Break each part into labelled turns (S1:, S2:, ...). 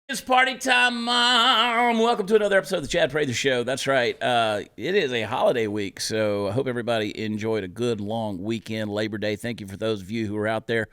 S1: It's party time, Mom. Welcome to another episode of the Chad Prather Show. That's right. It is a holiday week, so I hope everybody enjoyed a good, long weekend, Labor Day. Thank you for those of you who are out there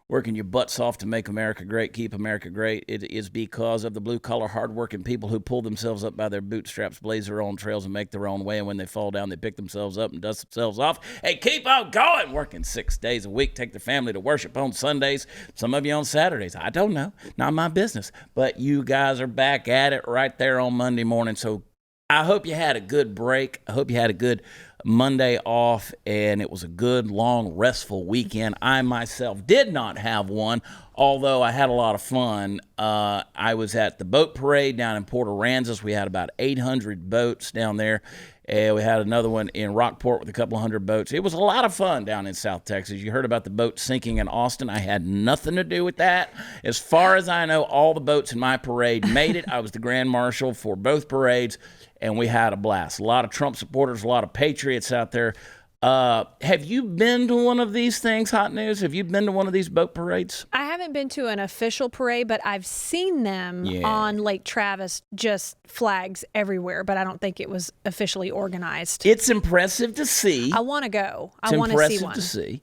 S1: working your butts off to make America great, keep America great. It is because of the blue-collar, hard-working people who pull themselves up by their bootstraps, blaze their own trails, and make their own way. And when they fall down, they pick themselves up and dust themselves off. Hey, keep on going, working 6 days a week. Take their family to worship on Sundays. Some of you on Saturdays. I don't know. Not my business. But you guys are back at it right there on Monday morning. So I hope you had a good break. I hope you had a good Monday off, and it was a good, long, restful weekend. I myself did not have one, although I had a lot of fun. I was at the boat parade down in Port Aransas. We had about 800 boats down there, and we had another one in Rockport with a couple of hundred boats. It was a lot of fun down in South Texas. You heard about the boat sinking in Austin. I had nothing to do with that. As far as I know, all the boats in my parade made it. I was the grand marshal for both parades, and we had a blast. A lot of Trump supporters, a lot of patriots out there. Have you been to one of these things, Hot News? Have you been to one of these boat parades?
S2: I haven't been to an official parade, but I've seen them on Lake Travis, just flags everywhere, but I don't think it was officially organized.
S1: It's impressive to see.
S2: I want to go. I want to see one.
S1: It's impressive to see.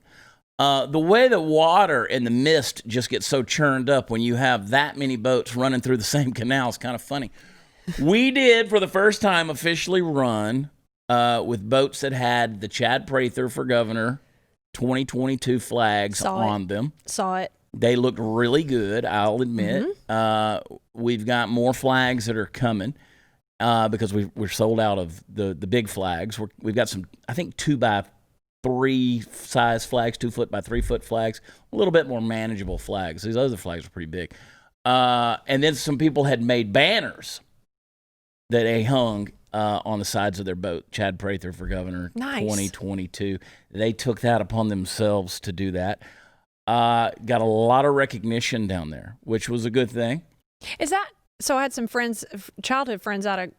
S1: The way the water and the mist just get so churned up when you have that many boats running through the same canal is kind of funny. We did, for the first time, officially run with boats that had the Chad Prather for Governor 2022 flags on them.
S2: Saw it.
S1: They looked really good, I'll admit. Mm-hmm. We've got more flags that are coming because we're sold out of the big flags. We've got some, I think, 2x3 size flags, 2 foot by 3 foot flags, a little bit more manageable flags. These other flags are pretty big. And then some people had made banners that they hung on the sides of their boat, Chad Prather for Governor 2022. They took that upon themselves to do that. Got a lot of recognition down there, which was a good thing.
S2: Is that so? I had some friends, childhood friends out of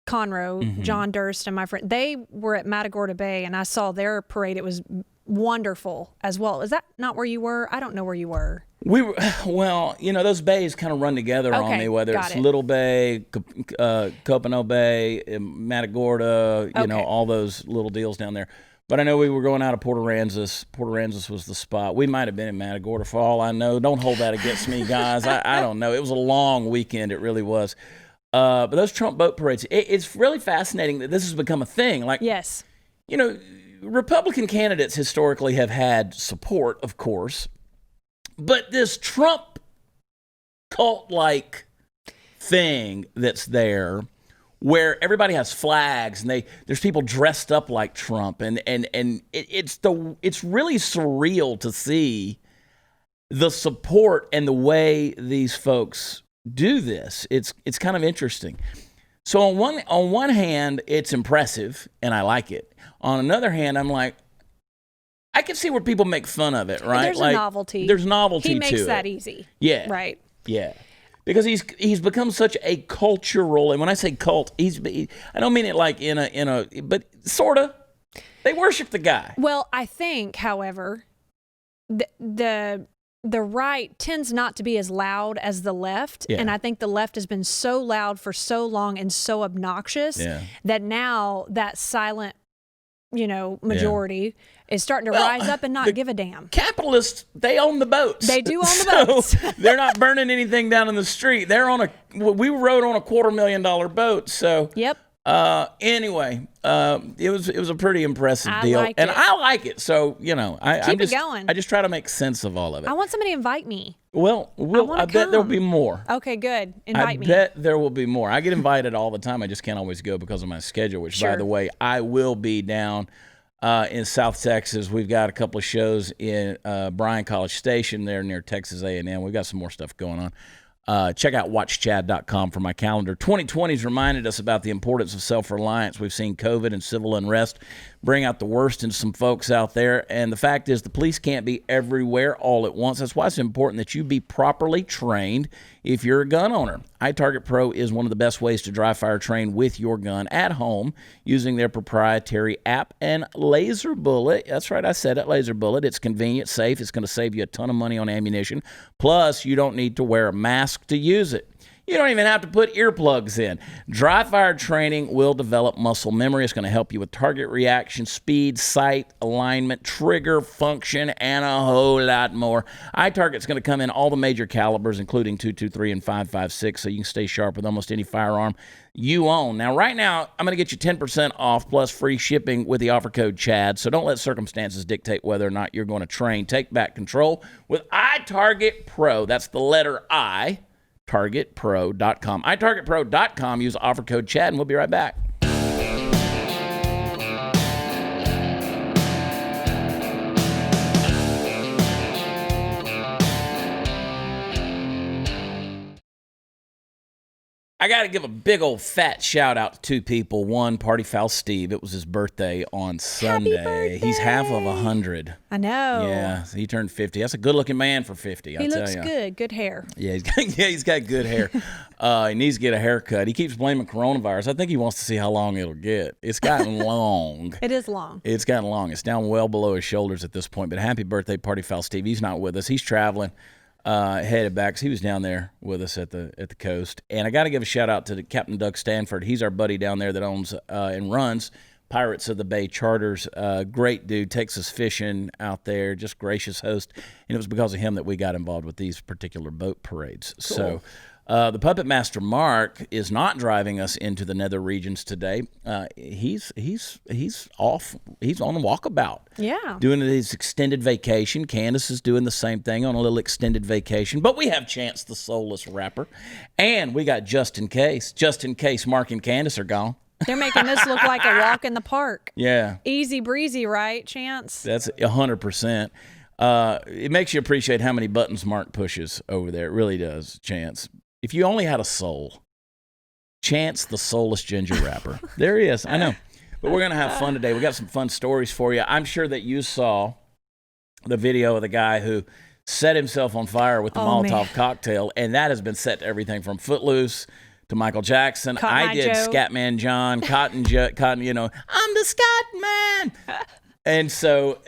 S2: Conroe, John Durst and my friend. They were at Matagorda Bay, and I saw their parade. It was wonderful as well. Is that not where you were? I don't know where you were.
S1: We were, well, you know, those bays kind of run together on me, whether it's Little Bay, Copano Bay, Matagorda, you know, all those little deals down there. But I know we were going out of Port Aransas. Port Aransas was the spot. We might have been in Matagorda for all I know. Don't hold that against me, guys. I don't know. It was a long weekend. It really was. But those Trump boat parades, it's really fascinating that this has become a thing. Like,
S2: yes,
S1: you know, Republican candidates historically have had support, of course. But this Trump cult-like thing that's there, where everybody has flags and there's people dressed up like Trump, and it's really surreal to see the support and the way these folks do this. It's kind of interesting. So on one hand, it's impressive and I like it. On another hand, I'm like, I can see where people make fun of it, right?
S2: There's a novelty.
S1: There's novelty to it.
S2: He makes that easy.
S1: Yeah.
S2: Right.
S1: Yeah. Because he's become such a cultural, and when I say cult, I don't mean it like in a, but sort of. They worship the guy.
S2: Well, I think, however, the right tends not to be as loud as the left, and I think the left has been so loud for so long and so obnoxious that now that silent, majority is starting to rise up and not give a damn.
S1: Capitalists, they own the boats.
S2: They do own the boats.
S1: They're not burning anything down in the street. We rode on a $250,000 boat. So
S2: yep.
S1: Anyway, it was a pretty impressive deal,
S2: like
S1: and
S2: it.
S1: I like it. So
S2: Keep it going.
S1: I just try to make sense of all of it.
S2: I want somebody to invite me.
S1: Well, I bet there'll be more.
S2: Okay, good. Invite me.
S1: I bet there will be more. I get invited all the time. I just can't always go because of my schedule, which, by the way, I will be down in South Texas. We've got a couple of shows in Bryan College Station there near Texas A&M. We've got some more stuff going on. Check out watchchad.com for my calendar. 2020 has reminded us about the importance of self-reliance. We've seen COVID and civil unrest bring out the worst in some folks out there. And the fact is the police can't be everywhere all at once. That's why it's important that you be properly trained if you're a gun owner. iTarget Pro is one of the best ways to dry fire train with your gun at home using their proprietary app and laser bullet. That's right, I said it, laser bullet. It's convenient, safe. It's going to save you a ton of money on ammunition. Plus, you don't need to wear a mask to use it. You don't even have to put earplugs in. Dry fire training will develop muscle memory. It's going to help you with target reaction, speed, sight, alignment, trigger function, and a whole lot more. iTarget's going to come in all the major calibers, including .223 and .556, so you can stay sharp with almost any firearm you own. Now, right now, I'm going to get you 10% off plus free shipping with the offer code CHAD, so don't let circumstances dictate whether or not you're going to train. Take back control with iTarget Pro. That's the letter I. targetpro.com. itargetpro.com. Use offer code CHAD, and we'll be right back. I got to give a big old fat shout out to two people. One, Party Foul Steve. It was his birthday on Sunday.
S2: Happy birthday.
S1: He's half of 100.
S2: I know.
S1: Yeah, so he turned 50. That's a good-looking man for 50.
S2: He looks good. Good hair.
S1: Yeah, he's got good hair. He needs to get a haircut. He keeps blaming coronavirus. I think he wants to see how long it'll get. It's gotten long.
S2: It is long.
S1: It's gotten long. It's down well below his shoulders at this point. But happy birthday, Party Foul Steve. He's not with us. He's traveling. Headed back, 'cause he was down there with us at the coast. And I got to give a shout out to Captain Doug Stanford. He's our buddy down there that owns and runs Pirates of the Bay Charters. Great dude, takes us fishing out there, just gracious host. And it was because of him that we got involved with these particular boat parades. Cool. So the Puppet Master Mark is not driving us into the nether regions today. He's off. He's on a walkabout.
S2: Yeah.
S1: Doing his extended vacation. Candace is doing the same thing on a little extended vacation. But we have Chance the Soulless Rapper. And we got Just in Case. Just in case Mark and Candace are gone.
S2: They're making this look like a walk in the park.
S1: Yeah.
S2: Easy breezy, right, Chance?
S1: That's 100%. It makes you appreciate how many buttons Mark pushes over there. It really does, Chance. If you only had a soul, Chance the Soulless Ginger Rapper. There he is. I know. But we're going to have fun today. We got some fun stories for you. I'm sure that you saw the video of the guy who set himself on fire with the Molotov cocktail, and that has been set to everything from Footloose to Michael Jackson. I did Scatman John, Cotton, you know, I'm the Scott Man. And so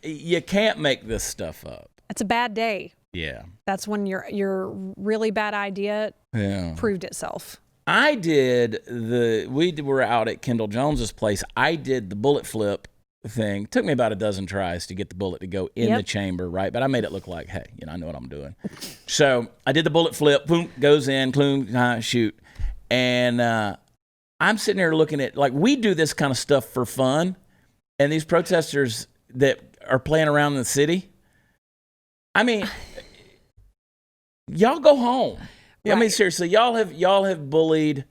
S1: you can't make this stuff up.
S2: It's a bad day.
S1: Yeah.
S2: That's when your really bad idea proved itself.
S1: We were out at Kendall Jones's place. I did the bullet flip thing. It took me about a dozen tries to get the bullet to go in the chamber, right? But I made it look like, hey, I know what I'm doing. So I did the bullet flip, boom, goes in, boom, shoot. And I'm sitting there looking at, like, we do this kind of stuff for fun. And these protesters that are playing around in the city, I mean, y'all go home. Right. I mean, seriously, y'all have bullied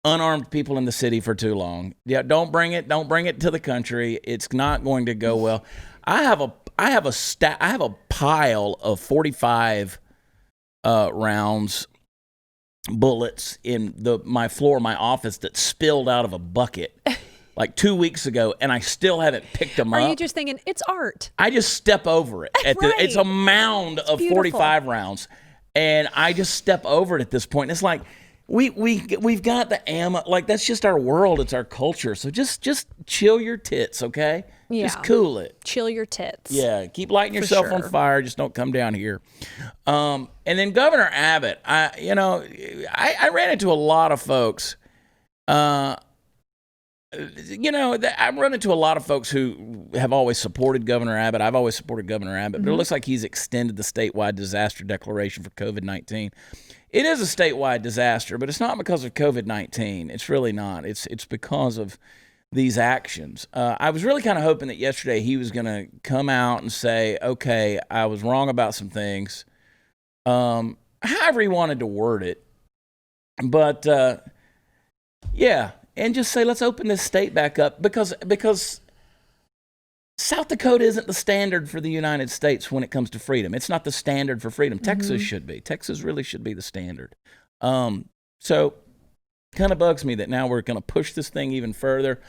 S1: unarmed people in the city for too long. Yeah, don't bring it to the country. It's not going to go well. I have a pile of 45 rounds, bullets in my floor of my office that spilled out of a bucket like 2 weeks ago, and I still haven't picked them up.
S2: Are you just thinking it's art?
S1: I just step over it. It's a mound of 45 rounds, and I just step over it at this point. And it's like we've got the ammo. Like, that's just our world. It's our culture. So just chill your tits, okay?
S2: Yeah.
S1: Just cool it.
S2: Chill your tits.
S1: Yeah. Keep lighting yourself on fire. Just don't come down here. And then Governor Abbott. I ran into a lot of folks. I run into a lot of folks who have always supported Governor Abbott. I've always supported Governor Abbott, but it looks like he's extended the statewide disaster declaration for COVID-19. It is a statewide disaster, but it's not because of COVID-19. It's really not. It's because of these actions. I was really kind of hoping that yesterday he was going to come out and say, okay, I was wrong about some things, however he wanted to word it. But, and just say, let's open this state back up because South Dakota isn't the standard for the United States when it comes to freedom. It's not the standard for freedom. Texas should be. Texas really should be the standard. So kind of bugs me that now we're going to push this thing even further.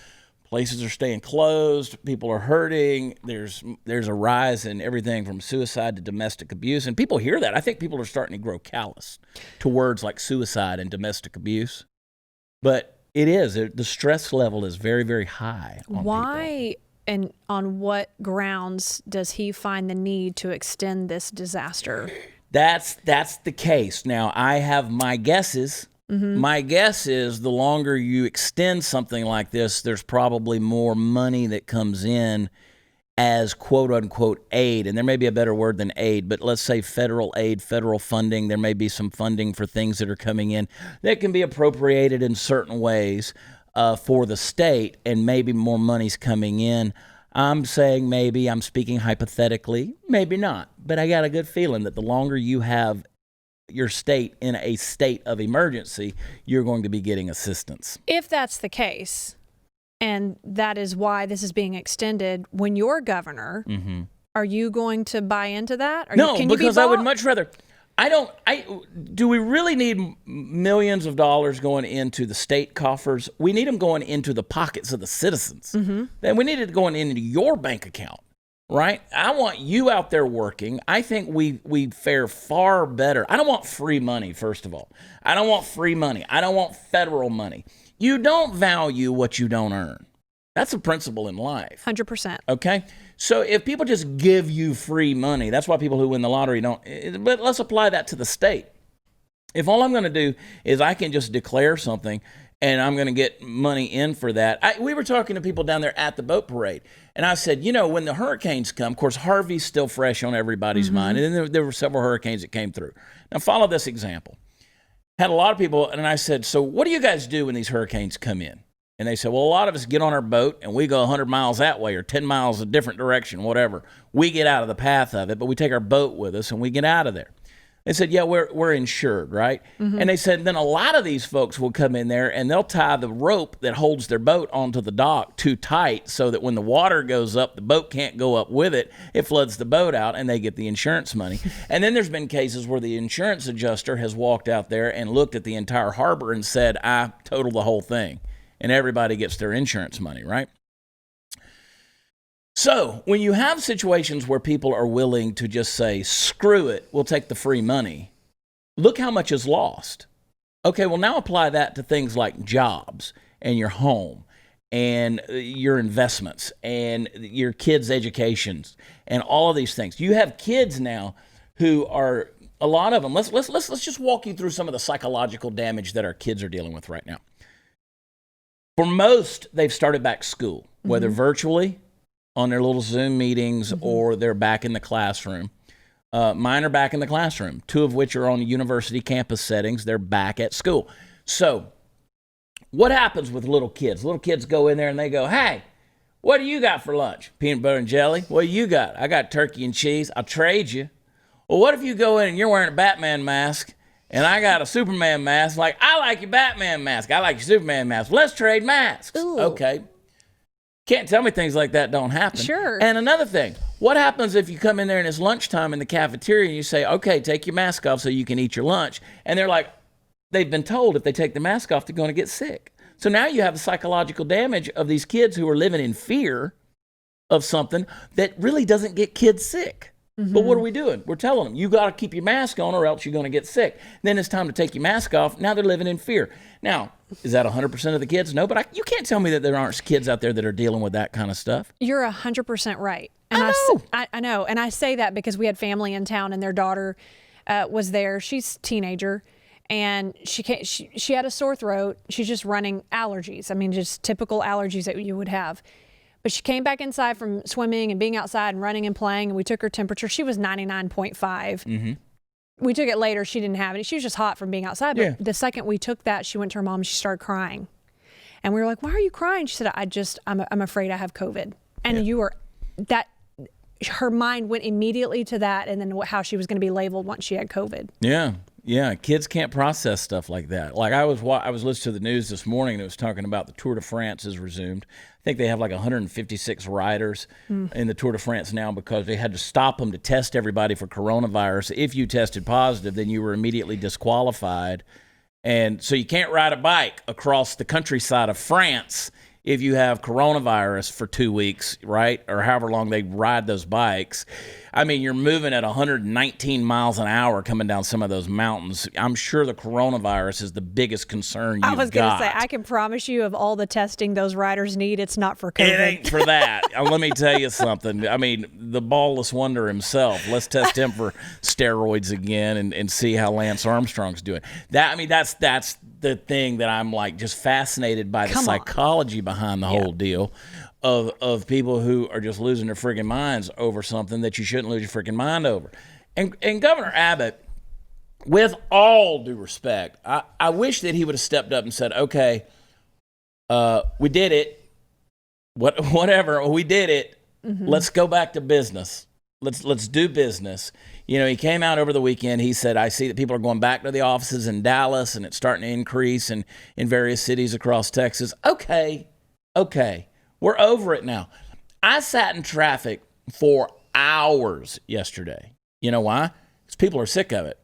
S1: Places are staying closed. People are hurting. There's a rise in everything from suicide to domestic abuse. And people hear that. I think people are starting to grow callous to words like suicide and domestic abuse. But it is. The stress level is very, very high on
S2: Why
S1: people.
S2: And on what grounds does he find the need to extend this disaster?
S1: That's the case. Now, I have my guesses. My guess is the longer you extend something like this, there's probably more money that comes in as quote-unquote aid. And there may be a better word than aid, but let's say federal aid, federal funding. There may be some funding for things that are coming in that can be appropriated in certain ways for the state, and maybe more money's coming in. I'm saying maybe, I'm speaking hypothetically, maybe not. But I got a good feeling that the longer you have your state in a state of emergency, you're going to be getting assistance.
S2: If that's the case, and that is why this is being extended, when you're governor, are you going to buy into that?
S1: No, because I would much rather. Do we really need millions of dollars going into the state coffers? We need them going into the pockets of the citizens. Then we need it going into your bank account. Right? I want you out there working. I think we fare far better. I don't want free money, first of all. I don't want free money. I don't want federal money. You don't value what you don't earn. That's a principle in life.
S2: 100%.
S1: Okay? So if people just give you free money, that's why people who win the lottery don't. But let's apply that to the state. If all I'm going to do is I can just declare something and I'm going to get money in for that. We were talking to people down there at the boat parade, and I said, when the hurricanes come, of course, Harvey's still fresh on everybody's mind, and then there were several hurricanes that came through. Now, follow this example. Had a lot of people, and I said, so what do you guys do when these hurricanes come in? And they said, well, a lot of us get on our boat, and we go 100 miles that way or 10 miles a different direction, whatever. We get out of the path of it, but we take our boat with us, and we get out of there. They said, yeah, we're insured, right? And they said, then a lot of these folks will come in there and they'll tie the rope that holds their boat onto the dock too tight so that when the water goes up, the boat can't go up with it. It floods the boat out and they get the insurance money. And then there's been cases where the insurance adjuster has walked out there and looked at the entire harbor and said, I total the whole thing. And everybody gets their insurance money, right? So when you have situations where people are willing to just say, screw it, we'll take the free money, look how much is lost. Okay, well, now apply that to things like jobs and your home and your investments and your kids' educations and all of these things. You have kids now who are, a lot of them, let's just walk you through some of the psychological damage that our kids are dealing with right now. For most, they've started back school, whether virtually, on their little Zoom meetings, or they're back in the classroom. Mine are back in the classroom, two of which are on university campus settings. They're back at school. So what happens with little kids? Little kids go in there and they go, hey, what do you got for lunch? Peanut butter and jelly? What do you got? I got turkey and cheese. I'll trade you. Well, what if you go in and you're wearing a Batman mask and I got a Superman mask? Like, I like your Batman mask. I like your Superman mask. Let's trade masks.
S2: Ooh.
S1: Okay. Can't tell me things like that don't happen.
S2: Sure.
S1: And another thing, what happens if you come in there and it's lunchtime in the cafeteria and you say, okay, take your mask off so you can eat your lunch. And they're like, they've been told if they take the mask off, they're going to get sick. So now you have the psychological damage of these kids who are living in fear of something that really doesn't get kids sick. But what are we doing? We're telling them, you got to keep your mask on or else you're going to get sick. Then it's time to take your mask off. Now they're living in fear. Now, is that 100% of the kids? No, but you can't tell me that there aren't kids out there that are dealing with that kind of stuff.
S2: You're 100% right. And
S1: I know.
S2: I know. And I say that because we had family in town and their daughter was there. She's a teenager. And she had a sore throat. She's just running allergies. I mean, just typical allergies that you would have. But she came back inside from swimming and being outside and running and playing, and we took her temperature. She was 99.5. We took it later. She didn't have it. She was just hot from being outside. But the second we took that, she went to her mom and she started crying. And we were like, why are you crying? She said, I'm afraid I have COVID. And her mind went immediately to that and then how she was going to be labeled once she had COVID.
S1: Yeah, kids can't process stuff like that. Like I was listening to the news this morning and it was talking about the Tour de France is resumed. I think they have like 156 riders in the Tour de France now because they had to stop them to test everybody for coronavirus. If you tested positive, then you were immediately disqualified. And so you can't ride a bike across the countryside of France if you have coronavirus for 2 weeks, right, or however long they ride those bikes. I mean, you're moving at 119 miles an hour coming down some of those mountains. I'm sure the coronavirus is the biggest concern you've got.
S2: I was going to say, I can promise you of all the testing those riders need, it's not for COVID.
S1: It ain't for that. Let me tell you something. I mean, the ballless wonder himself. Let's test him for steroids again and see how Lance Armstrong's doing. That's the thing that I'm like just fascinated by, the psychology behind the whole deal. Of people who are just losing their friggin' minds over something that you shouldn't lose your friggin' mind over. And Governor Abbott, with all due respect, I wish that he would have stepped up and said, okay, we did it. Whatever, we did it. Mm-hmm. Let's go back to business. Let's do business. You know, he came out over the weekend. He said, I see that people are going back to the offices in Dallas, and it's starting to increase in various cities across Texas. Okay. We're over it now. I sat in traffic for hours yesterday. You know why? Because people are sick of it.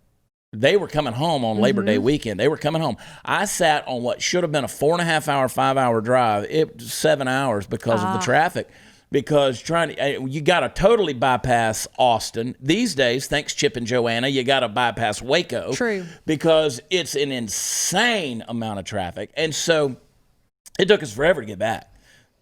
S1: They were coming home on Labor Day weekend. They were coming home. I sat on what should have been a 4.5 hour, 5 hour drive. It was 7 hours because of the traffic. Because you got to totally bypass Austin. These days, thanks Chip and Joanna, you got to bypass Waco.
S2: True. Because
S1: it's an insane amount of traffic. And so it took us forever to get back.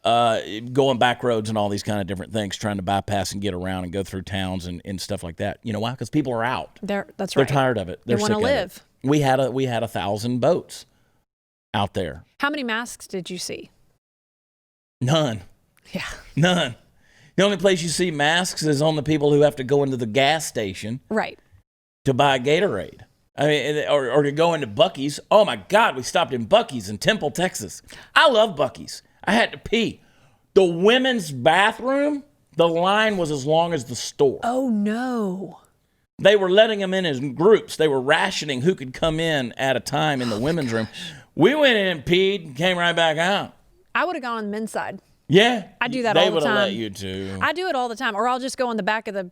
S1: Going back roads and all these kind of different things, trying to bypass and get around and go through towns and stuff like that. You know why? Because people are out.
S2: They're
S1: tired of it. They
S2: want to live.
S1: We had 1,000 boats out there.
S2: How many masks did you see?
S1: None.
S2: Yeah.
S1: None. The only place you see masks is on the people who have to go into the gas station.
S2: Right.
S1: To buy Gatorade. I mean, or to go into Buc-ee's. Oh my God, we stopped in Buc-ee's in Temple, Texas. I love Buc-ee's. I had to pee. The women's bathroom, the line was as long as the store.
S2: Oh, no.
S1: They were letting them in as groups. They were rationing who could come in at a time in the women's room. We went in and peed and came right back out.
S2: I would have gone on the men's side.
S1: Yeah.
S2: I do that all the time.
S1: They would have let you too.
S2: I do it all the time. Or I'll just go in the back of the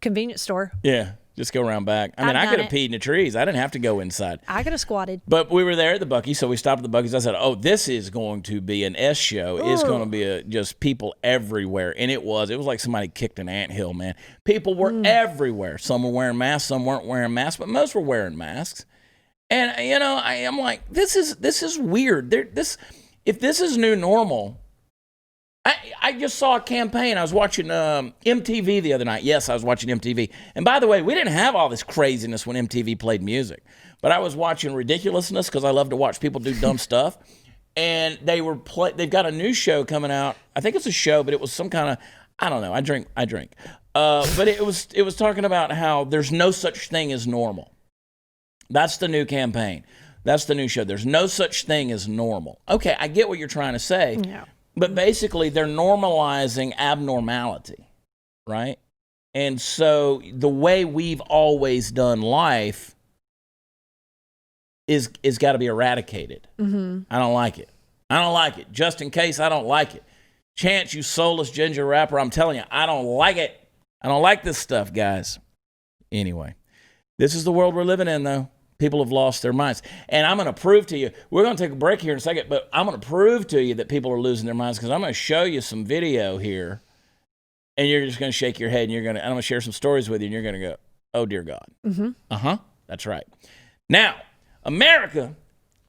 S2: convenience store.
S1: Yeah. Just go around back. I mean, I could have peed in the trees. I didn't have to go inside.
S2: I could have squatted.
S1: But we were there at the Buc-ee's, so we stopped at the Buc-ee's. I said, oh, this is going to be an S show. Ooh. It's going to be just people everywhere. And it was like somebody kicked an anthill, man. People were everywhere. Some were wearing masks, some weren't wearing masks, but most were wearing masks. And, you know, I'm like, this is weird. If this is new normal, I just saw a campaign. I was watching MTV the other night. Yes, I was watching MTV. And by the way, we didn't have all this craziness when MTV played music. But I was watching ridiculousness because I love to watch people do dumb stuff. And they've got a new show coming out. I think it's a show, but it was some kind of, I don't know. I drink. But it was talking about how there's no such thing as normal. That's the new campaign. That's the new show. There's no such thing as normal. Okay, I get what you're trying to say.
S2: Yeah.
S1: But basically, they're normalizing abnormality, right? And so the way we've always done life is got to be eradicated. Mm-hmm. I don't like it. Just in case I don't like it. Chance, you soulless ginger rapper, I'm telling you, I don't like it. I don't like this stuff, guys. Anyway, this is the world we're living in, though. People have lost their minds. And I'm going to prove to you, we're going to take a break here in a second, but I'm going to prove to you that people are losing their minds because I'm going to show you some video here, and you're just going to shake your head, and I'm going to share some stories with you, and you're going to go, oh, dear God. Mm-hmm. That's right. Now, America,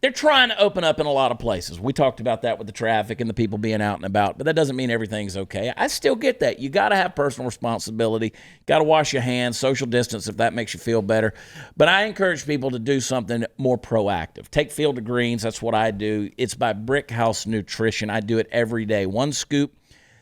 S1: they're trying to open up in a lot of places. We talked about that with the traffic and the people being out and about, but that doesn't mean everything's okay. I still get that. You got to have personal responsibility. Got to wash your hands, social distance if that makes you feel better. But I encourage people to do something more proactive. Take Field of Greens. That's what I do. It's by Brick House Nutrition. I do it every day. One scoop.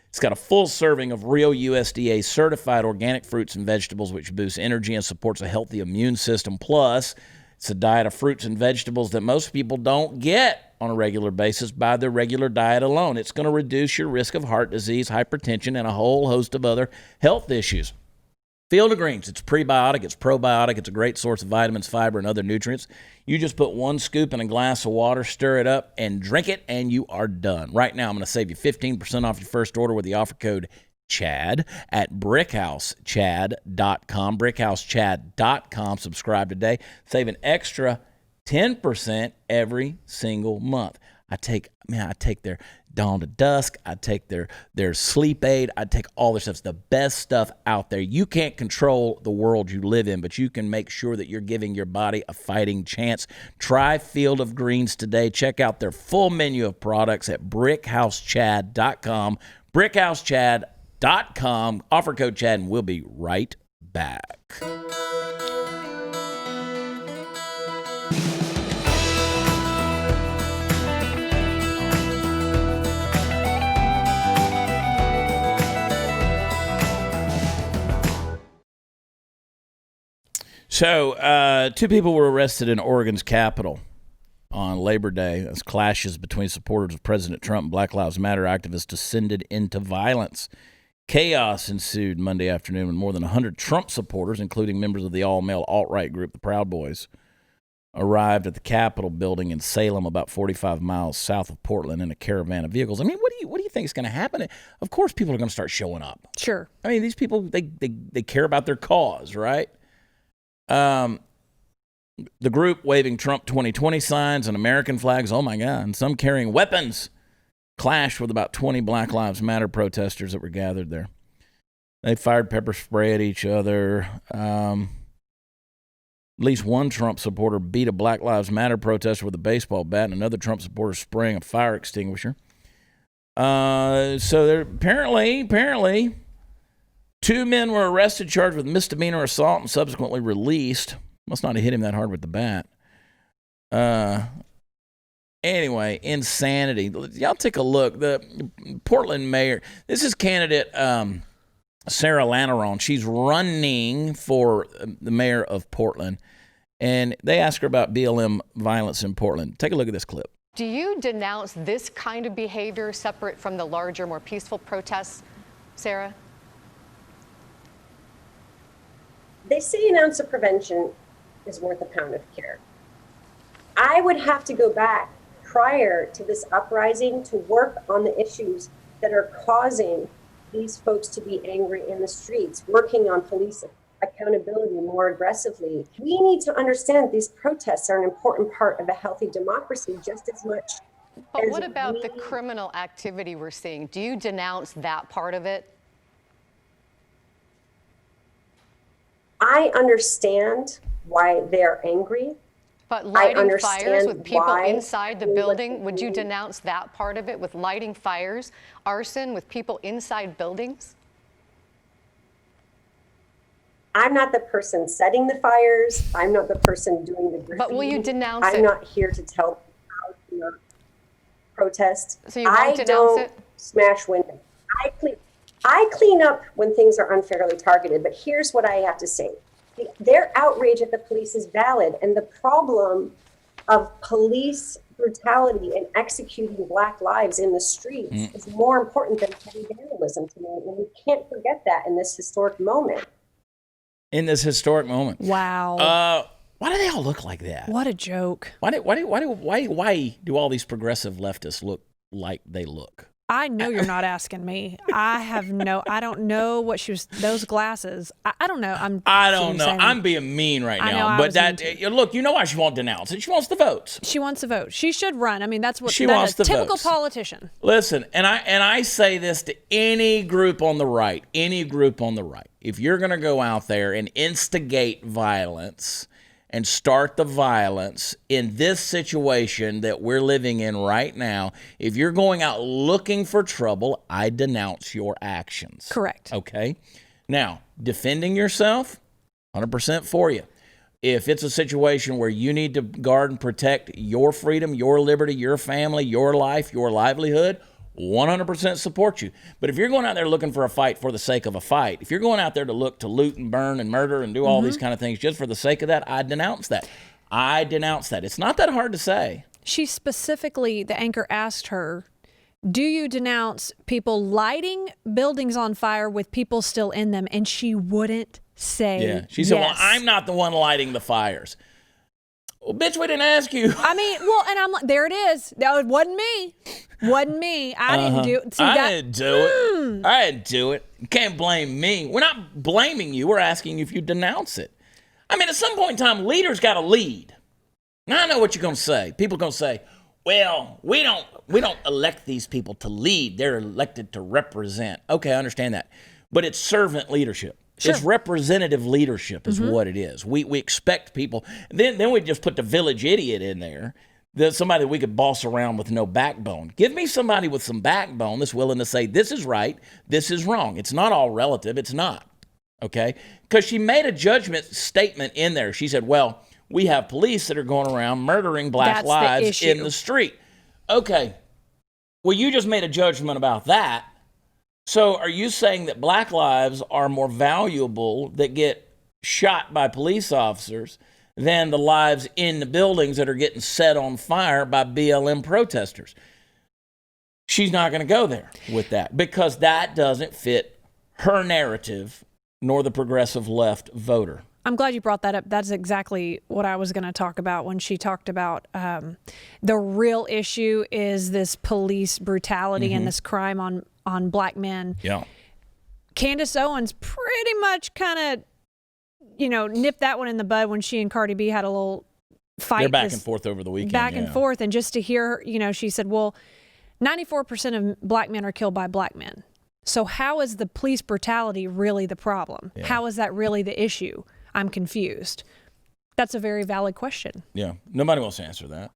S1: It's got a full serving of real USDA certified organic fruits and vegetables, which boosts energy and supports a healthy immune system. Plus, it's a diet of fruits and vegetables that most people don't get on a regular basis by their regular diet alone. It's going to reduce your risk of heart disease, hypertension, and a whole host of other health issues. Field of Greens, it's prebiotic, it's probiotic, it's a great source of vitamins, fiber, and other nutrients. You just put one scoop in a glass of water, stir it up, and drink it, and you are done. Right now, I'm going to save you 15% off your first order with the offer code Chad at brickhousechad.com. brickhousechad.com. Subscribe today. Save an extra 10% every single month. I take their dawn to dusk. I take their sleep aid. I take all their stuff. It's the best stuff out there. You can't control the world you live in, but you can make sure that you're giving your body a fighting chance. Try Field of Greens today. Check out their full menu of products at brickhousechad.com. brickhousechad.com. Offer code Chad, and we'll be right back. So, 2 people were arrested in Oregon's capital on Labor Day as clashes between supporters of President Trump and Black Lives Matter activists descended into violence. Chaos ensued Monday afternoon when more than 100 Trump supporters, including members of the all-male alt-right group, the Proud Boys, arrived at the Capitol building in Salem, about 45 miles south of Portland, in a caravan of vehicles. I mean, what do you think is going to happen? Of course, people are going to start showing up.
S2: Sure.
S1: I mean, these people, they care about their cause, right? The group waving Trump 2020 signs and American flags, oh my God, and some carrying weapons, clashed with about 20 Black Lives Matter protesters that were gathered there. They fired pepper spray at each other. At least one Trump supporter beat a Black Lives Matter protester with a baseball bat, and another Trump supporter spraying a fire extinguisher. So there apparently 2 men were arrested, charged with misdemeanor assault, and subsequently released. Must not have hit him that hard with the bat. Anyway, insanity. Y'all take a look. The Portland mayor, this is candidate Sarah Lanaron. She's running for the mayor of Portland, and they ask her about BLM violence in Portland. Take a look at this clip.
S3: Do you denounce this kind of behavior separate from the larger, more peaceful protests, Sarah?
S4: They say an ounce of prevention is worth a pound of cure. I would have to go back prior to this uprising to work on the issues that are causing these folks to be angry in the streets, working on police accountability more aggressively. We need to understand these protests are an important part of a healthy democracy just as much.
S3: But what about the criminal activity we're seeing? Do you denounce that part of it?
S4: I understand why they're angry.
S3: But lighting fires with people inside the building, would you denounce that part of it with lighting fires, arson with people inside buildings?
S4: I'm not the person setting the fires. I'm not the person doing the graffiti.
S3: But will you denounce it?
S4: I'm not here to tell people how to not protest.
S3: So you won't denounce it?
S4: Smash windows. I clean up when things are unfairly targeted, but here's what I have to say. Their outrage at the police is valid, and the problem of police brutality and executing Black lives in the streets is more important than petty vandalism to me, and we can't forget that in this historic moment.
S2: Wow.
S1: Why do they all look like that?
S2: What a joke.
S1: Why do all these progressive leftists look like they look?
S2: I know you're not asking me. I don't know what she was, those glasses. I don't know.
S1: I don't know. I'm being mean right now. But look, you know why she won't denounce it. She wants the votes.
S2: She wants the vote. She should run. I mean, that's what
S1: she wants. The
S2: typical
S1: votes.
S2: Politician.
S1: Listen, and I say this to any group on the right. If you're going to go out there and instigate violence and start the violence in this situation that we're living in right now, if you're going out looking for trouble, I denounce your actions.
S2: Correct.
S1: Okay? Now, defending yourself, 100% for you. If it's a situation where you need to guard and protect your freedom, your liberty, your family, your life, your livelihood, 100% support you. But if you're going out there looking for a fight for the sake of a fight, if you're going out there to look to loot and burn and murder and do all these kind of things just for the sake of that, I denounce that. It's not that hard to say.
S2: She specifically, the anchor asked her, do you denounce people lighting buildings on fire with people still in them? And she wouldn't say
S1: Yeah. She said, well, I'm not the one lighting the fires. Well, bitch, we didn't ask you.
S2: I mean, well, and I'm like, there it is. No, it wasn't me. I didn't do it.
S1: I didn't do it. You can't blame me. We're not blaming you. We're asking if you denounce it. I mean, at some point in time, leaders got to lead. Now, I know what you're going to say. People are going to say, well, we don't elect these people to lead. They're elected to represent. Okay, I understand that. But it's servant leadership. Sure. It's representative leadership is what it is. We expect people. Then we just put the village idiot in there. There's somebody that we could boss around with no backbone. Give me somebody with some backbone that's willing to say, this is right, this is wrong. It's not all relative. It's not. Okay? Because she made a judgment statement in there. She said, well, we have police that are going around murdering black lives in the street. Okay. Well, you just made a judgment about that. So are you saying that black lives are more valuable that get shot by police officers than the lives in the buildings that are getting set on fire by BLM protesters? She's not going to go there with that because that doesn't fit her narrative nor the progressive left voter.
S2: I'm glad you brought that up. That's exactly what I was going to talk about when she talked about the real issue is this police brutality and this crime on black men.
S1: Yeah.
S2: Candace Owens pretty much kind of, nipped that one in the bud when she and Cardi B had a little fight.
S1: They're back and forth over the weekend.
S2: Back and forth. And just to hear her, she said, well, 94% of black men are killed by black men. So how is the police brutality really the problem? Yeah. How is that really the issue? I'm confused. That's a very valid question.
S1: Yeah. Nobody wants to answer that.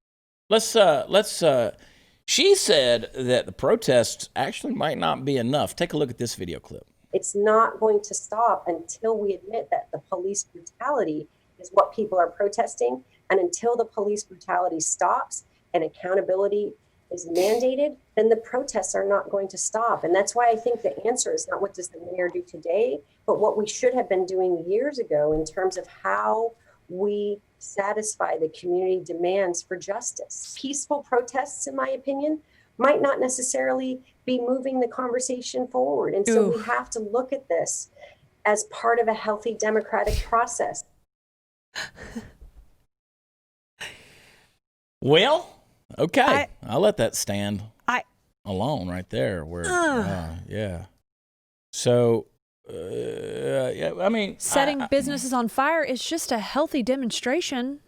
S1: She said that the protests actually might not be enough. Take a look at this video clip.
S4: It's not going to stop until we admit that the police brutality is what people are protesting. And until the police brutality stops and accountability is mandated, then the protests are not going to stop. And that's why I think the answer is not what does the mayor do today, but what we should have been doing years ago in terms of how we satisfy the community demands for justice. Peaceful protests, in my opinion, might not necessarily be moving the conversation forward. And so we have to look at this as part of a healthy democratic process.
S1: Well, okay. I'll let that stand alone right there. Yeah. So, I mean,
S2: setting businesses on fire is just a healthy demonstration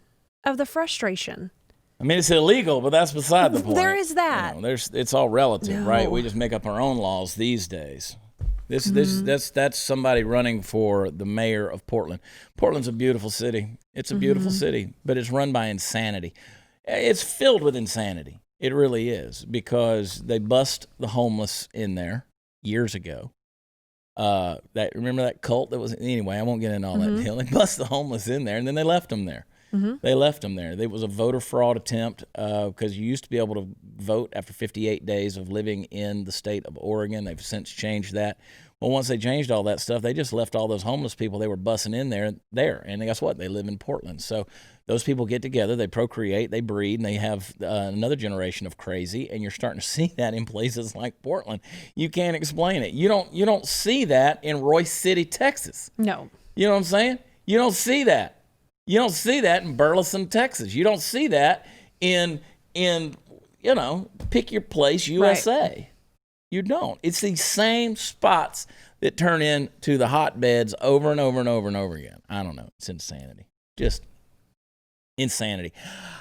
S2: of the frustration.
S1: I mean, it's illegal, but that's beside the point.
S2: There is that.
S1: It's all relative, right? We just make up our own laws these days. That's somebody running for the mayor of Portland. Portland's a beautiful city. It's a beautiful city, but it's run by insanity. It's filled with insanity. It really is, because they bust the homeless in there years ago. Remember that cult that was, anyway, I won't get into all that deal. They bust the homeless in there, and then they left them there. They left them there. It was a voter fraud attempt because you used to be able to vote after 58 days of living in the state of Oregon. They've since changed that. Well, once they changed all that stuff, they just left all those homeless people they were bussing in there. And guess what? They live in Portland. So those people get together, they procreate, they breed, and they have another generation of crazy. And you're starting to see that in places like Portland. You can't explain it. You don't see that in Royce City, Texas.
S2: No.
S1: You know what I'm saying? You don't see that. You don't see that in Burleson, Texas. You don't see that in pick your place, USA. Right. You don't. It's these same spots that turn into the hotbeds over and over and over and over again. I don't know. It's insanity. Just insanity.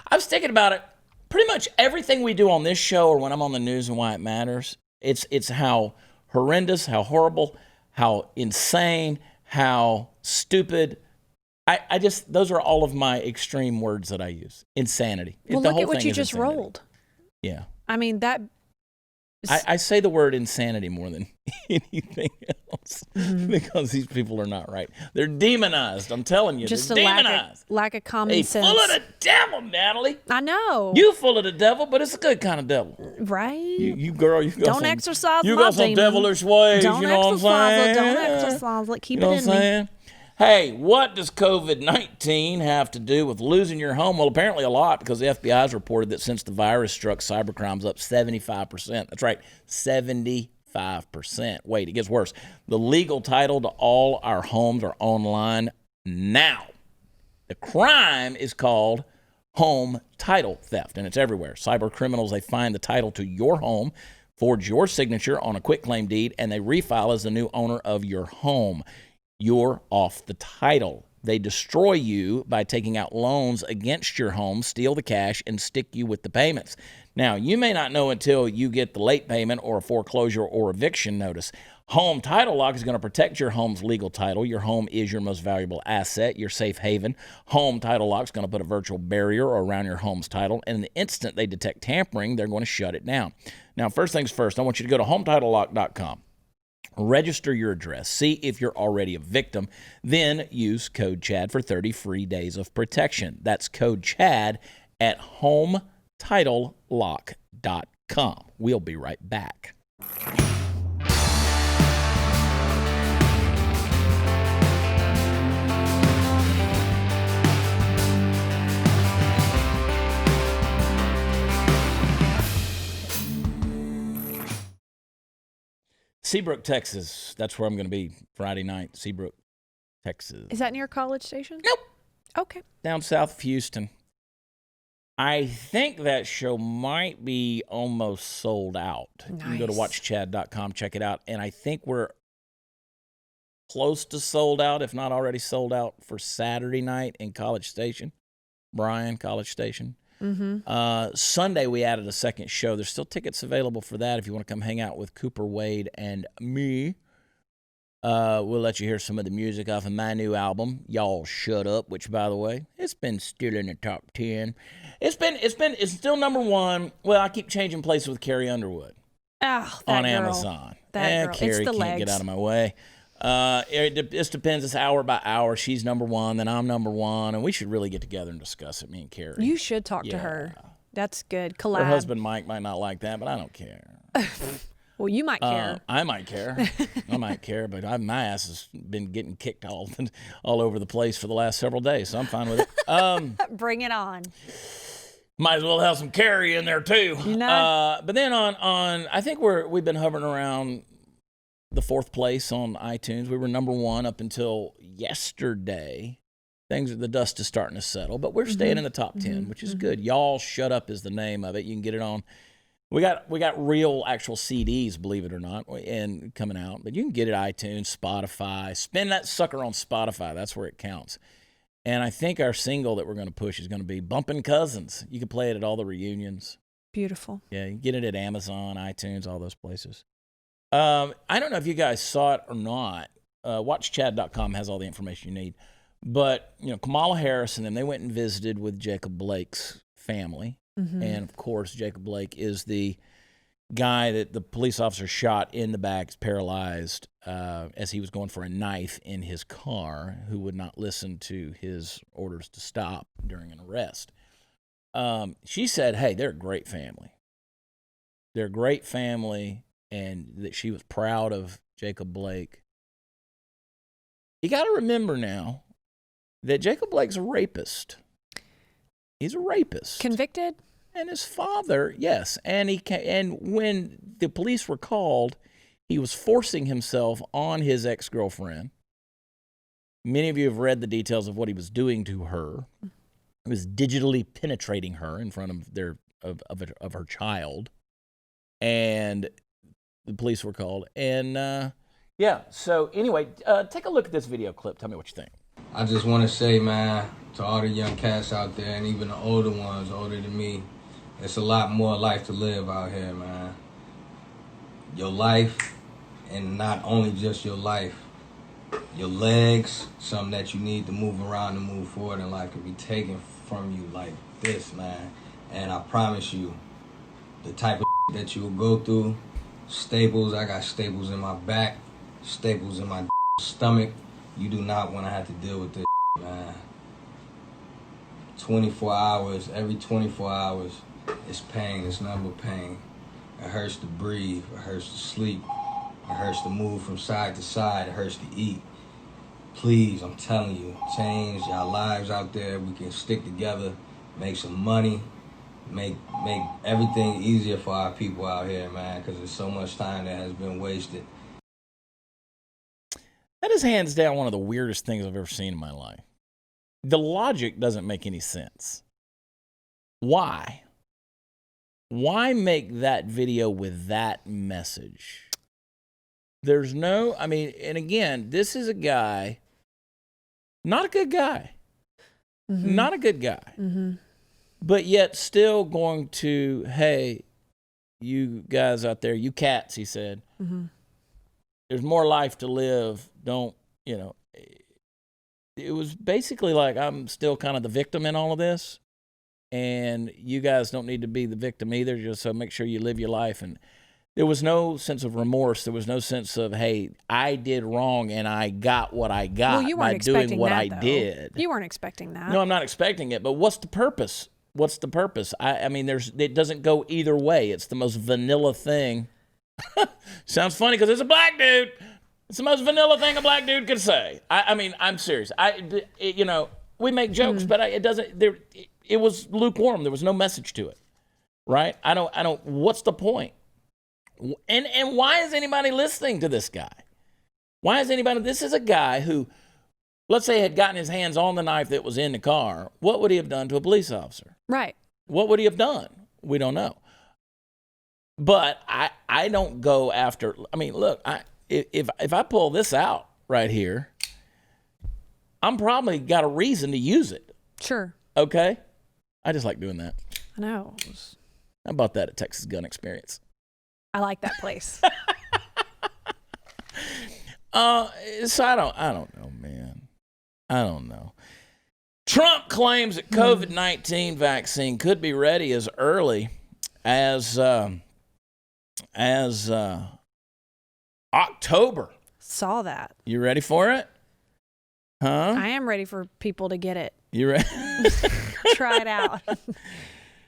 S1: I was thinking about it. Pretty much everything we do on this show or when I'm on the news and why it matters, it's how horrendous, how horrible, how insane, how stupid. I just, those are all of my extreme words that I use. Insanity.
S2: Well, look at what you just rolled.
S1: Yeah.
S2: I mean, that.
S1: I say the word insanity more than anything else because these people are not right. They're demonized. I'm telling you,
S2: just
S1: they're demonized.
S2: Lack of common sense.
S1: Full of the devil, Natalie.
S2: I know.
S1: You full of the devil, but it's a good kind of devil.
S2: Right.
S1: You girl, you got
S2: don't
S1: some,
S2: exercise
S1: you
S2: my
S1: got some
S2: demon.
S1: devilish ways.
S2: Don't
S1: you know what I'm saying?
S2: Don't exercise it. Keep
S1: you know
S2: it in
S1: what I'm
S2: me.
S1: saying? Hey, what does COVID-19 have to do with losing your home? Well, apparently a lot, because the FBI has reported that since the virus struck, cybercrime's up 75%. That's right, 75%. Wait, it gets worse. The legal title to all our homes are online now. The crime is called home title theft, and it's everywhere. Cyber criminals, they find the title to your home, forge your signature on a quitclaim deed, and they refile as the new owner of your home. You're off the title. They destroy you by taking out loans against your home, steal the cash, and stick you with the payments. Now, you may not know until you get the late payment or a foreclosure or eviction notice. Home Title Lock is going to protect your home's legal title. Your home is your most valuable asset, your safe haven. Home Title Lock is going to put a virtual barrier around your home's title, and the instant they detect tampering, they're going to shut it down. Now, first things first, I want you to go to HometitleLock.com. Register your address. See if you're already a victim. Then use code CHAD for 30 free days of protection. That's code CHAD at HometitleLock.com. We'll be right back. Seabrook, Texas. That's where I'm going to be Friday night. Seabrook, Texas.
S2: Is that near College Station?
S1: Nope.
S2: Okay.
S1: Down south of Houston. I think that show might be almost sold out.
S2: Nice.
S1: You can go to watchchad.com, check it out. And I think we're close to sold out, if not already sold out, for Saturday night in College Station. Bryan, College Station.
S2: Mm-hmm.
S1: Sunday, we added a second show. There's still tickets available for that if you want to come hang out with Cooper Wade and me. We'll let you hear some of the music off of my new album, Y'all Shut Up, which, by the way, it's been still in the top 10. It's still number one. Well, I keep changing places with Carrie Underwood on
S2: girl.
S1: Amazon.
S2: That girl.
S1: Carrie
S2: It's the
S1: can't
S2: legs.
S1: get out of my way. It just depends. It's hour by hour. She's number one, then I'm number one, and we should really get together and discuss it, me and Carrie.
S2: You should talk to her. That's good. Collab.
S1: Her husband, Mike, might not like that, but I don't care.
S2: Well, you might care.
S1: I might care. I might care, but my ass has been getting kicked all over the place for the last several days, so I'm fine with it.
S2: Bring it on.
S1: Might as well have some Carrie in there too.
S2: No.
S1: But then on I think we've been hovering around the 4th place on iTunes. We were number 1 up until yesterday. The dust is starting to settle, but we're staying in the top 10, which is good. Y'all Shut Up is the name of it. You can get it on. We got real actual CDs, believe it or not, and coming out. But you can get it iTunes, Spotify. Spin that sucker on Spotify. That's where it counts. And I think our single that we're going to push is going to be Bumpin' Cousins. You can play it at all the reunions.
S2: Beautiful.
S1: Yeah, you can get it at Amazon, iTunes, all those places. I don't know if you guys saw it or not. WatchChad.com has all the information you need. But, Kamala Harris and them, they went and visited with Jacob Blake's family.
S2: Mm-hmm.
S1: And, of course, Jacob Blake is the guy that the police officer shot in the back, paralyzed, as he was going for a knife in his car, who would not listen to his orders to stop during an arrest. She said, hey, they're a great family. They're a great family, and that she was proud of Jacob Blake. You got to remember now that Jacob Blake's a rapist. He's a rapist.
S2: Convicted?
S1: And his father, yes. And when the police were called, he was forcing himself on his ex-girlfriend. Many of you have read the details of what he was doing to her. He was digitally penetrating her in front of her child. And the police were called. And, so anyway, take a look at this video clip. Tell me what you think.
S5: I just want to say, man, to all the young cats out there, and even the older ones, older than me, it's a lot more life to live out here, man. Your life, and not only just your life, your legs, something that you need to move around and move forward in life, can be taken from you like this, man. And I promise you, the type of that you'll go through, staples, I got staples in my back, staples in my stomach. You do not want to have to deal with this, man. 24 hours, every 24 hours, it's pain, it's nothing but pain. It hurts to breathe, it hurts to sleep, it hurts to move from side to side, it hurts to eat. Please, I'm telling you, change your lives out there. We can stick together, make some money, make everything easier for our people out here, man, because there's so much time that has been wasted.
S1: That is hands down one of the weirdest things I've ever seen in my life. The logic doesn't make any sense. Why? Why make that video with that message? There's no, and again, this is a guy, not a good guy. Mm-hmm. Not a good guy.
S2: Mm-hmm.
S1: but yet still going to, hey, you guys out there, you cats, he said, there's more life to live. Don't, you know, it was basically like I'm still kind of the victim in all of this. And you guys don't need to be the victim either. Just so make sure you live your life. And there was no sense of remorse. There was no sense of, hey, I did wrong and I got what I got by doing what I did.
S2: You weren't expecting that.
S1: No, I'm not expecting it. But what's the purpose? What's the purpose? I mean, it doesn't go either way. It's the most vanilla thing. Sounds funny because it's a black dude. It's the most vanilla thing a black dude could say. I mean, I'm serious. You know, we make jokes, but it doesn't. It was lukewarm. There was no message to it, right? I don't. What's the point? And why is anybody listening to this guy? Why is anybody? This is a guy who, let's say, had gotten his hands on the knife that was in the car. What would he have done to a police officer?
S2: Right.
S1: What would he have done? We don't know. But I don't go after. I mean, look, if I pull this out right here, I'm probably got a reason to use it.
S2: Sure.
S1: Okay. I just like doing that.
S2: I know.
S1: I bought that at Texas Gun Experience.
S2: I like that place.
S1: So I don't know, man. I don't know. Trump claims that COVID-19 vaccine could be ready as early as October.
S2: Saw that.
S1: You ready for it? Huh?
S2: I am ready for people to get it.
S1: You ready?
S2: Try it out.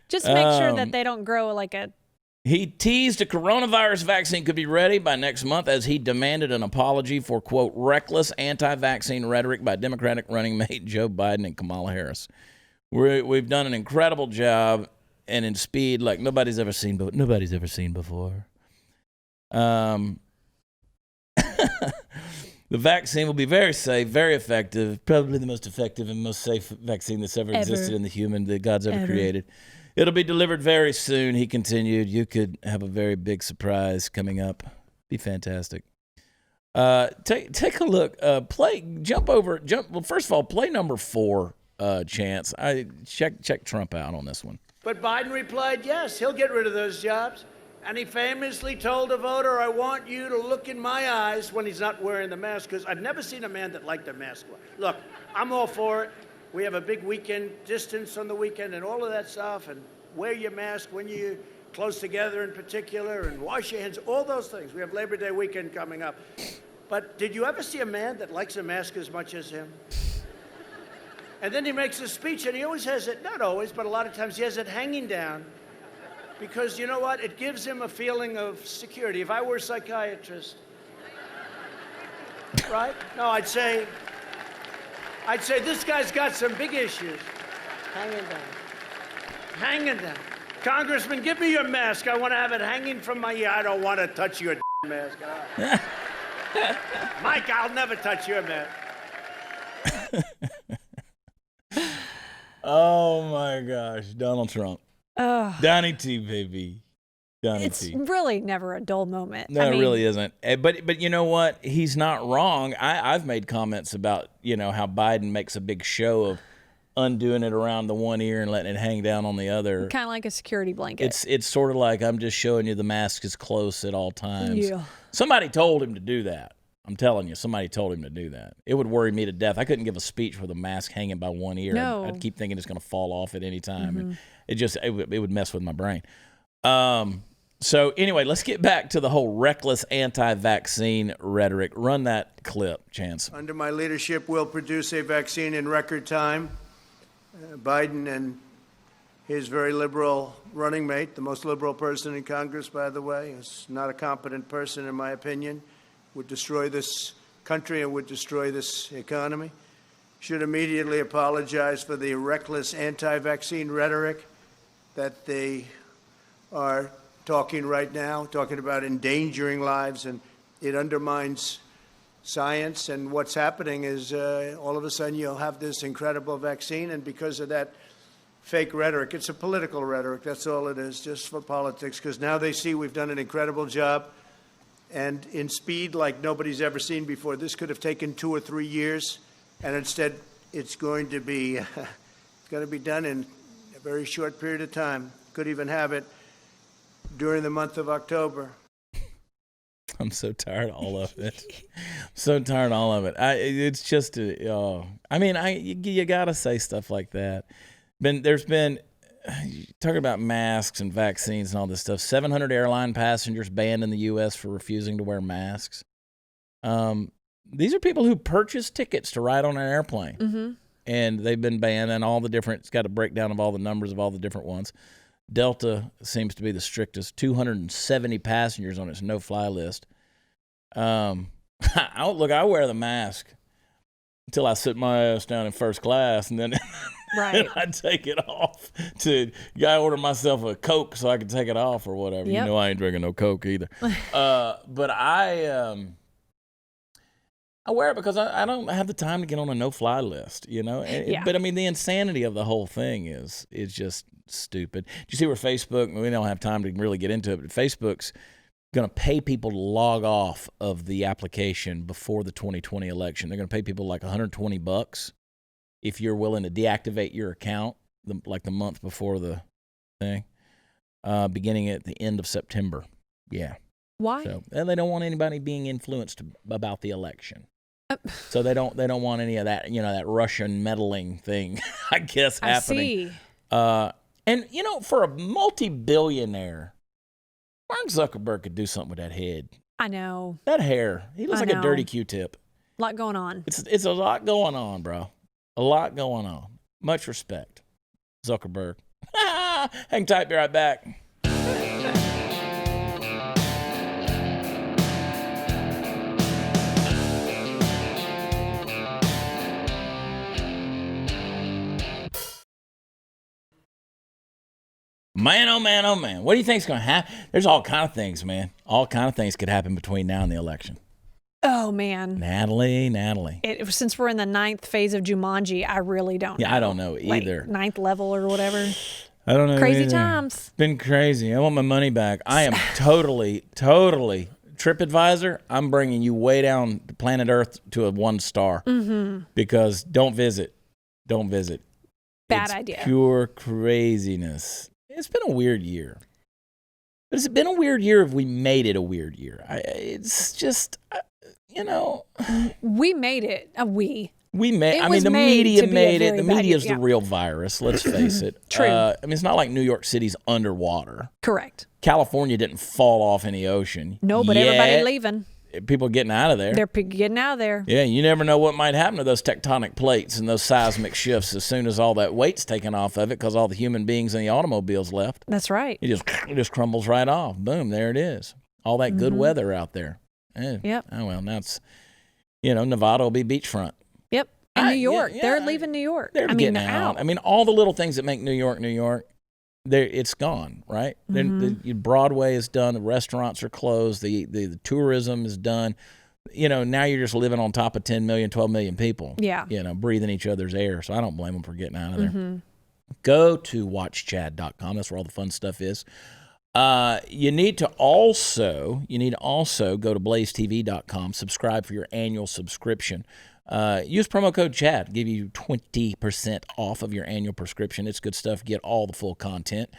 S2: Just make sure that they don't grow like a...
S1: He teased a coronavirus vaccine could be ready by next month as he demanded an apology for, quote, reckless anti-vaccine rhetoric by Democratic running mate Joe Biden and Kamala Harris. We've done an incredible job and in speed like nobody's ever seen before. The vaccine will be very safe, very effective, probably the most effective and most safe vaccine that's ever existed in the human that God's ever created. It'll be delivered very soon, he continued. You could have a very big surprise coming up. Be fantastic. Take a look. Well, first of all, play number 4, Chance. Check Trump out on this one.
S6: But Biden replied, yes, he'll get rid of those jobs. And he famously told a voter, I want you to look in my eyes when he's not wearing the mask, because I've never seen a man that liked a mask. Look, I'm all for it. We have a big weekend, distance on the weekend and all of that stuff, and wear your mask when you're close together in particular, and wash your hands, all those things. We have Labor Day weekend coming up. But did you ever see a man that likes a mask as much as him? And then he makes a speech, and he always has it, not always, but a lot of times he has it hanging down. Because you know what? It gives him a feeling of security. If I were a psychiatrist, right? No, I'd say this guy's got some big issues. Hanging down. Congressman, give me your mask. I want to have it hanging from my ear. I don't want to touch your mask. Mike, I'll never touch your mask.
S1: Oh my gosh, Donald Trump. Donnie T, baby.
S2: It's really never a dull moment.
S1: No, it really isn't. But you know what? He's not wrong. I've made comments about, how Biden makes a big show of undoing it around the one ear and letting it hang down on the other.
S2: Kind of like a security blanket.
S1: It's sort of like I'm just showing you the mask is close at all times.
S2: Yeah.
S1: Somebody told him to do that. I'm telling you, somebody told him to do that. It would worry me to death. I couldn't give a speech with a mask hanging by one ear.
S2: No.
S1: I'd keep thinking it's going to fall off at any time. Mm-hmm. It would mess with my brain. So anyway, let's get back to the whole reckless anti-vaccine rhetoric. Run that clip, Chance.
S6: Under my leadership, we'll produce a vaccine in record time. Biden and his very liberal running mate, the most liberal person in Congress, by the way, is not a competent person, in my opinion, would destroy this country and would destroy this economy, should immediately apologize for the reckless anti-vaccine rhetoric that they are talking right now, talking about endangering lives, and it undermines science. And what's happening is all of a sudden you'll have this incredible vaccine, and because of that fake rhetoric, it's a political rhetoric, that's all it is, just for politics, because now they see we've done an incredible job, and in speed like nobody's ever seen before. This could have taken 2 or 3 years, and instead it's going to be done in very short period of time. Could even have it during the month of October.
S1: I'm so tired of all of it. So tired of all of it. It's just, you got to say stuff like that. There's been, talking about masks and vaccines and all this stuff, 700 airline passengers banned in the U.S. for refusing to wear masks. These are people who purchased tickets to ride on an airplane. Mm-hmm. And they've been banned, and all the different, it's got a breakdown of all the numbers of all the different ones. Delta seems to be the strictest, 270 passengers on its no-fly list. I wear the mask until I sit my ass down in first class, and then
S2: right.
S1: I take it off. I order myself a Coke so I can take it off or whatever.
S2: Yep.
S1: You know I ain't drinking no Coke either. But I wear it because I don't have the time to get on a no-fly list, you know?
S2: Yeah.
S1: But, I mean, the insanity of the whole thing is just stupid. Do you see where Facebook, we don't have time to really get into it, but Facebook's going to pay people to log off of the application before the 2020 election. They're going to pay people like $120 if you're willing to deactivate your account the month before the thing, beginning at the end of September. Yeah.
S2: Why?
S1: And they don't want anybody being influenced about the election. So they don't want any of that, that Russian meddling thing, I guess, happening.
S2: I see.
S1: And, for a multi-billionaire, Mark Zuckerberg could do something with that head.
S2: I know.
S1: That hair. He looks like a dirty Q-tip.
S2: A lot going on.
S1: It's a lot going on, bro. A lot going on. Much respect, Zuckerberg. Hang tight, be right back. Man, oh man, oh man. What do you think's going to happen? There's all kind of things, man. All kind of things could happen between now and the election.
S2: Oh, man.
S1: Natalie.
S2: Since we're in the 9th phase of Jumanji, I really don't know.
S1: Yeah, I don't know either.
S2: 9th level or whatever.
S1: I don't know
S2: Crazy
S1: either.
S2: times.
S1: It's been crazy. I want my money back. I am totally, TripAdvisor, I'm bringing you way down to planet Earth to a 1 star. Mm-hmm. Because don't visit.
S2: Bad idea.
S1: Pure craziness. It's been a weird year. But has it been a weird year if we made it a weird year? It's just,
S2: We made it.
S1: We made. The media made it. The media is the real virus. Let's face it.
S2: True.
S1: It's not like New York City's underwater.
S2: Correct.
S1: California didn't fall off in the ocean.
S2: No, but everybody leaving.
S1: People getting out of there.
S2: They're getting out of there.
S1: Yeah, you never know what might happen to those tectonic plates and those seismic shifts as soon as all that weight's taken off of it because all the human beings in the automobiles left.
S2: That's right.
S1: It just crumbles right off. Boom, there it is. All that good weather out there.
S2: Yep.
S1: Oh, well, now it's, Nevada will be beachfront.
S2: Yep. And New York. They're leaving New York.
S1: They're getting out. All the little things that make New York, it's gone, right? The Broadway is done. The restaurants are closed. The tourism is done. Now you're just living on top of 10 million, 12 million people.
S2: Yeah.
S1: Breathing each other's air. So I don't blame them for getting out of there. Go to watchchad.com. That's where all the fun stuff is. You need to also go to blazetv.com, subscribe for your annual subscription. Use promo code Chad, give you 20% off of your annual prescription. It's good stuff. Get all the full content.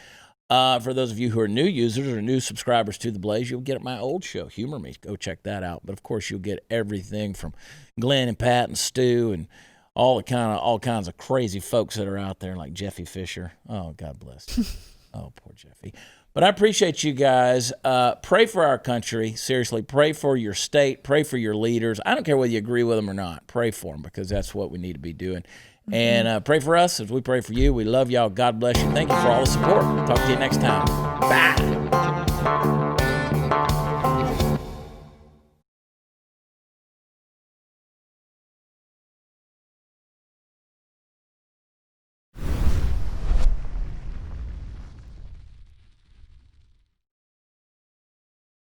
S1: For those of you who are new users or new subscribers to The Blaze, you'll get my old show, Humor Me. Go check that out. But, of course, you'll get everything from Glenn and Pat and Stu and all kinds of crazy folks that are out there like Jeffy Fisher. Oh, God bless. Oh, poor Jeffy. But I appreciate you guys. Pray for our country. Seriously, pray for your state. Pray for your leaders. I don't care whether you agree with them or not. Pray for them because that's what we need to be doing. And pray for us as we pray for you. We love y'all. God bless you. Thank you for all the support. Talk to you next time. Bye.